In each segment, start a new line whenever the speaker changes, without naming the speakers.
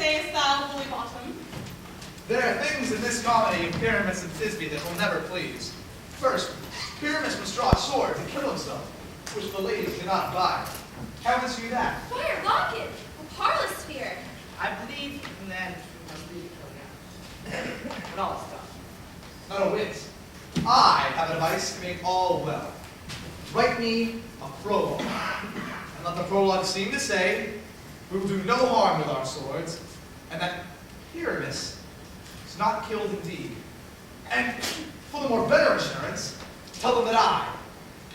sayest thou, bully bottom?
There are things in this comedy of Pyramus and Thisbe that will never please. First, Pyramus must draw a sword to kill himself, which the ladies cannot buy. Haven't you that?
Fire rocket, a parlor sphere.
I believe then we must leave it going out. But all is done.
Not a whit. I have a device to make all well. Write me a prologue, and let the prologue seem to say, we will do no harm with our swords, and that Pyramus is not killed indeed. And for the more better assurance, tell them that I,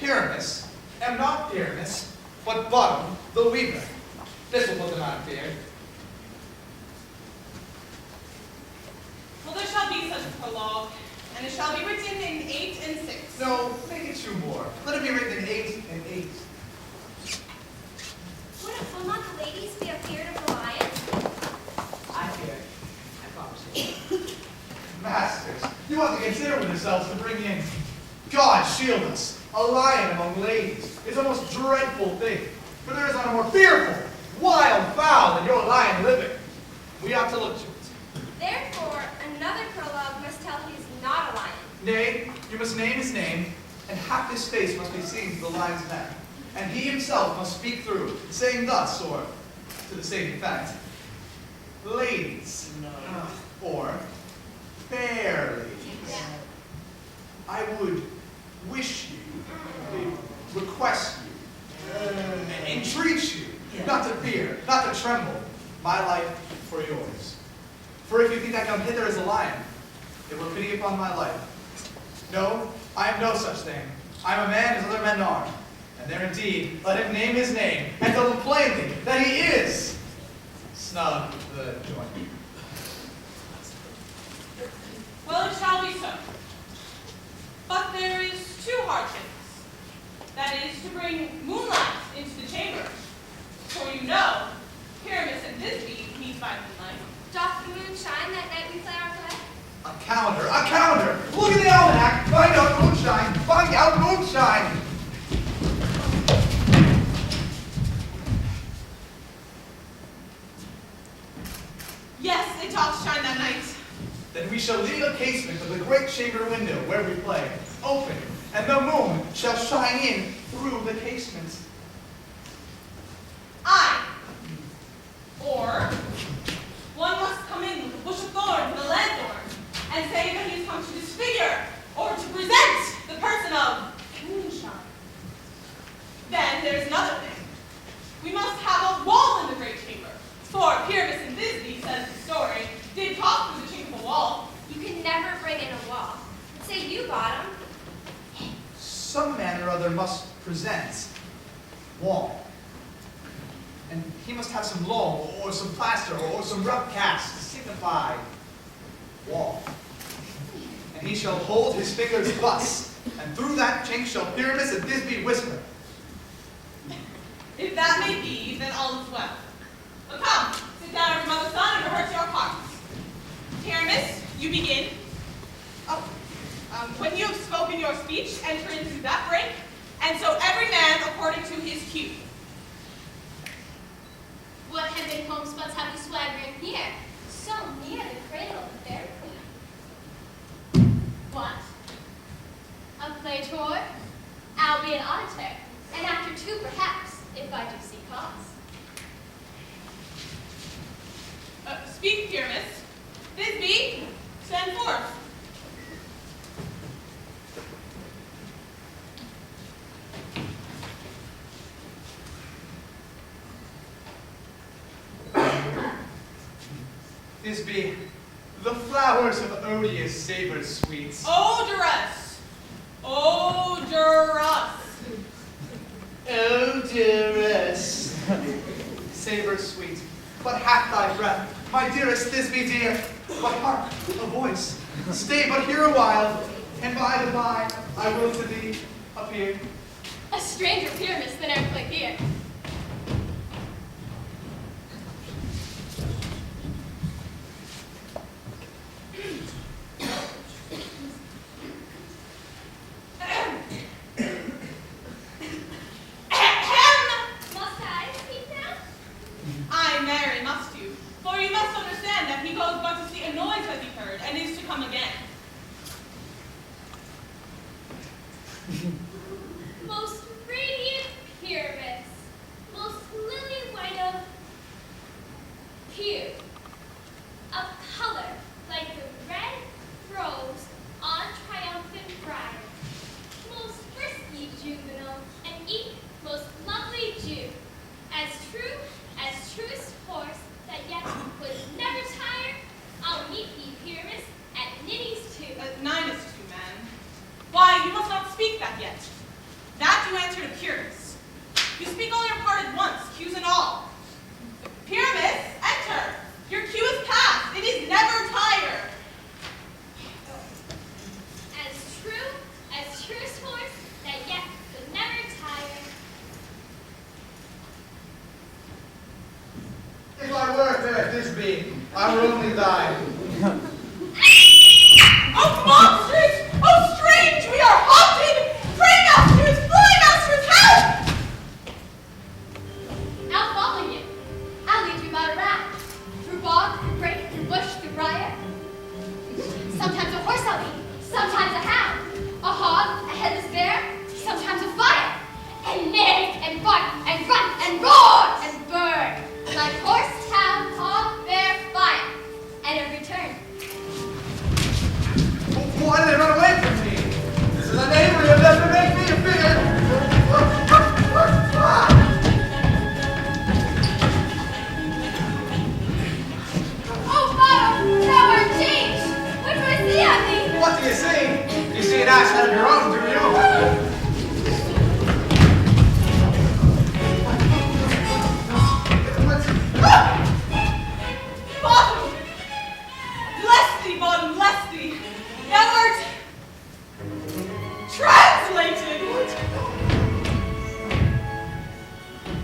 Pyramus, am not Pyramus, but Bottom the Weaver. This will put them out of fear.
Well, there shall be such a prologue, and it shall be written in 8 and 6.
No, make it 2 more. Let it be written in 8 and 8.
Will not the ladies be afeard of the lion?
I fear. I promise you.
Masters, you ought to consider with yourselves to bring in. God shield us! A lion among ladies is a most dreadful thing, for there is not a more fearful, wild fowl than your lion living. We ought to look to it.
Therefore, another prologue must tell he is not a lion.
Nay, you must name his name, and half his face must be seen to the lion's neck. And he himself must speak through, saying thus, or to the same effect, ladies, or fair ladies, I would wish you, request you, entreat you, not to fear, not to tremble, my life for yours. For if you think I come hither as a lion, it were pity upon my life. No, I am no such thing. I am a man as other men are. And there indeed, let him name his name, and tell him plainly that he is snug the joint.
Well, it shall be so. But there is 2 hard things. That is, to bring moonlight into the chamber. For you know, Pyramus and Thisbe meet by moonlight.
Doth the moon shine that night we play our play?
A calendar, a calendar! Look at the almanac! Find out moonshine! Find out moonshine!
Yes, it doth shine that night.
Then we shall leave a casement of the great chamber window where we play, open, and the moon shall shine in through the casement.
Aye. Or, one must come in with a bush of thorns and a lanthorn, and say that he has come to disfigure, or to present the person of moonshine. Then there's another thing. We must have a wall in the great chamber, for Pyramus and Thisbe, says the story, did talk through the chink of a wall.
You can never bring in a wall. Say you, Bottom.
Some man or other must present wall. And he must have some loam, or some plaster, or some rough cast to signify wall. And he shall hold his fingers thus, and through that chink shall Pyramus and Thisbe whisper.
If that may be, then all is well. But come, sit down over mother's son and rehearse your parts. Pyramus, you begin. Oh, when you have spoken your speech, enter into that break, and so every man according to his cue.
What heaven homespuns have you swaggering here? So near the cradle of the fair queen. What? A play tour? I'll be an auditor, and actor too, perhaps, if I do see cause.
Speak, Pyramus. Thisbe, stand forth.
Thisbe, the flowers of odious savored sweets.
Odorous. Odorous.
Odorous. Savored sweet, but hath thy breath, my dearest Thisbe dear. But hark, a voice. Stay but here a while, and by the by I will to thee appear.
A stranger Pyramus than ever played here.
Aye, marry, must you? For you must entered and is to come again.
Most radiant Pyramus, most lily white of hue, of color like the red rose on triumphant briar, most frisky juvenile, and eke most lovely Jew, as truest horse that yet would never tire, I'll meet thee, Pyramus, at Ninny's too.
9 is 2, man. Why, you must not speak that yet. That you answer to Pyramus. You speak all your part at once, cues and all. Pyramus, enter. Your cue is past. It is never tire.
As truest horse that yet would never tire.
If I were fair Thisbe, I would only die.
Oh, monsters! Oh, strange! We are haunted! Pray, masters! Fly, masters! Help!
I'll follow you. I'll lead you about a raft. Through bog, through brake, through bush, through briar. Sometimes a horse I'll be, sometimes a hound. A hog, a headless bear, sometimes a fire. And neigh, and bark, and run, and roar, and burn. Like horse, hound, hog, bear, fire. And every turn.
Why did they run away from me? This is unneighborly of them to make me a figure.
Oh, father, thou art changed. What do I see on thee?
What do you see? You see an ass out of your own, do you?
Bottom! Bless thee, bottom, bless thee! Thou art